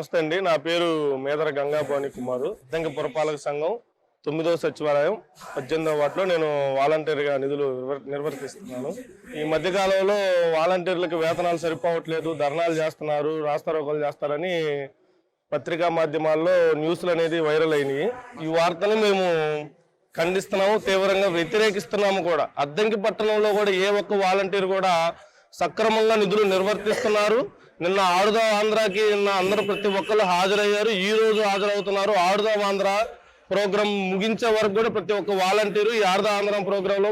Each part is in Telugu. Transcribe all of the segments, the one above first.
నమస్తే అండి. నా పేరు మేదర గంగాభవాని కుమారు. విద్యంగ పురపాలక సంఘం 9వ సచివాలయం 18వ వార్డులో నేను వాలంటీర్గా నిధులు నిర్వర్తిస్తున్నాను. ఈ మధ్యకాలంలో వాలంటీర్లకు వేతనాలు సరిపోవట్లేదు, ధర్నాలు చేస్తున్నారు, రాస్తారోకోలు చేస్తారని పత్రికా మాధ్యమాల్లో న్యూస్లు అనేది వైరల్ అయినాయి. ఈ వార్తని మేము ఖండిస్తున్నాము, తీవ్రంగా వ్యతిరేకిస్తున్నాము కూడా. అద్దంకి పట్టణంలో కూడా ఏ ఒక్క వాలంటీర్ కూడా సక్రమంగా నిధులు నిర్వర్తిస్తున్నారు. నిన్న ఆడుదాం ఆంధ్రాకి అందరూ ప్రతి ఒక్కరు హాజరయ్యారు. ఈ రోజు హాజరవుతున్నారు. ఆడుదాం ఆంధ్ర ప్రోగ్రాం ముగించే వరకు కూడా ప్రతి ఒక్క వాలంటీరు ఈ ఆడుదాం ఆంధ్ర ప్రోగ్రాంలో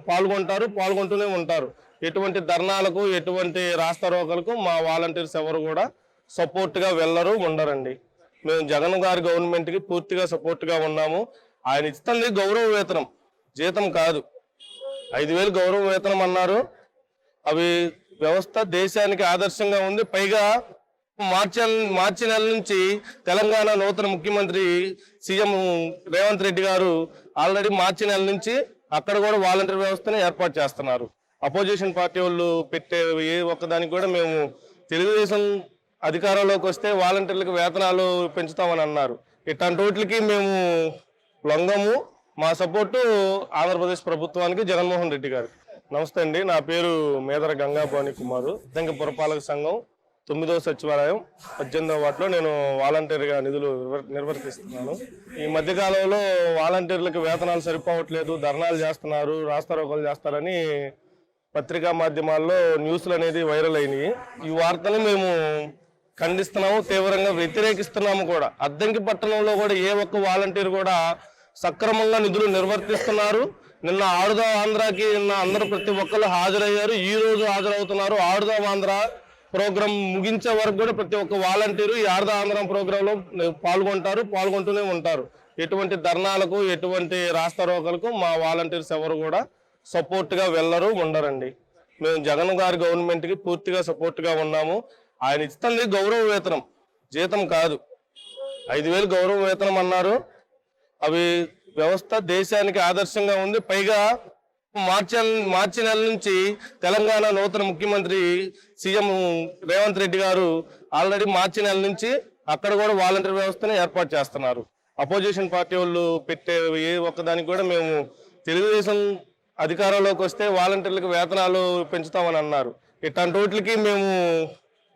పాల్గొంటూనే ఉంటారు. ఎటువంటి ధర్నాలకు, ఎటువంటి రాస్తారోకలకు మా వాలంటీర్స్ ఎవరు కూడా సపోర్ట్గా వెళ్ళరు, ఉండరండి. మేము జగన్ గారి గవర్నమెంట్కి పూర్తిగా సపోర్ట్గా ఉన్నాము. ఆయన ఇస్తుంది గౌరవ వేతనం, జీతం కాదు. 5,000 గౌరవ వేతనం అన్నారు. అవి వ్యవస్థ దేశానికి ఆదర్శంగా ఉంది. పైగా మార్చి నెల నుంచి తెలంగాణ నూతన ముఖ్యమంత్రి సీఎం రేవంత్ రెడ్డి గారు ఆల్రెడీ మార్చి నెల నుంచి అక్కడ కూడా వాలంటీర్ వ్యవస్థను ఏర్పాటు చేస్తున్నారు. అపోజిషన్ పార్టీ వాళ్ళు పెట్టే ఏ ఒక్కదానికి కూడా మేము తెలుగుదేశం అధికారంలోకి వస్తే వాలంటీర్లకు వేతనాలు పెంచుతామని అన్నారు. ఇట్లాంటి వాటికి మేము లొంగము. మా సపోర్టు ఆంధ్రప్రదేశ్ ప్రభుత్వానికి, జగన్మోహన్ రెడ్డి గారు. నమస్తే అండి. నా పేరు మేదర గంగాభవాని కుమారు. విద్యంగ పురపాలక సంఘం 9వ సచివాలయం 18వ వార్డులో నేను వాలంటీర్గా నిధులు నిర్వర్తిస్తున్నాను. ఈ మధ్యకాలంలో వాలంటీర్లకు వేతనాలు సరిపోవట్లేదు, ధర్నాలు చేస్తున్నారు, రాస్తారోకోలు చేస్తారని పత్రికా మాధ్యమాల్లో న్యూస్లు అనేది వైరల్ అయినాయి. ఈ వార్తని మేము ఖండిస్తున్నాము, తీవ్రంగా వ్యతిరేకిస్తున్నాము కూడా. అద్దంకి పట్టణంలో కూడా ఏ ఒక్క వాలంటీర్ కూడా సక్రమంగా నిధులు నిర్వర్తిస్తున్నారు. నిన్న ఆడుదాం ఆంధ్రాకి అందరూ ప్రతి ఒక్కరు హాజరయ్యారు. ఈ రోజు హాజరవుతున్నారు. ఆడుదాం ఆంధ్ర ప్రోగ్రాం ముగించే వరకు కూడా ప్రతి ఒక్క వాలంటీరు ఈ ఆడుదాం ఆంధ్ర ప్రోగ్రాంలో పాల్గొంటూనే ఉంటారు. ఎటువంటి ధర్నాలకు, ఎటువంటి రాస్తారోకలకు మా వాలంటీర్స్ ఎవరు కూడా సపోర్ట్గా వెళ్ళరు, ఉండరండి. మేము జగన్ గారి గవర్నమెంట్కి పూర్తిగా సపోర్ట్గా ఉన్నాము. ఆయన ఇస్తుంది గౌరవ వేతనం, జీతం కాదు. 5,000 గౌరవ వేతనం అన్నారు. అవి వ్యవస్థ దేశానికి ఆదర్శంగా ఉంది. పైగా మార్చి నెల నుంచి తెలంగాణ నూతన ముఖ్యమంత్రి సీఎం రేవంత్ రెడ్డి గారు ఆల్రెడీ మార్చి నెల నుంచి అక్కడ కూడా వాలంటీర్ వ్యవస్థను ఏర్పాటు చేస్తున్నారు. అపోజిషన్ పార్టీ వాళ్ళు పెట్టే ఏ ఒక్కదానికి కూడా మేము తెలుగుదేశం అధికారంలోకి వస్తే వాలంటీర్లకు వేతనాలు పెంచుతామని అన్నారు. ఇట్లాంటి వాటికి మేము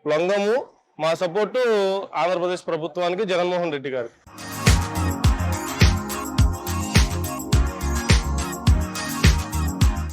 లొంగము. మా సపోర్టు ఆంధ్రప్రదేశ్ ప్రభుత్వానికి, జగన్మోహన్ రెడ్డి గారు.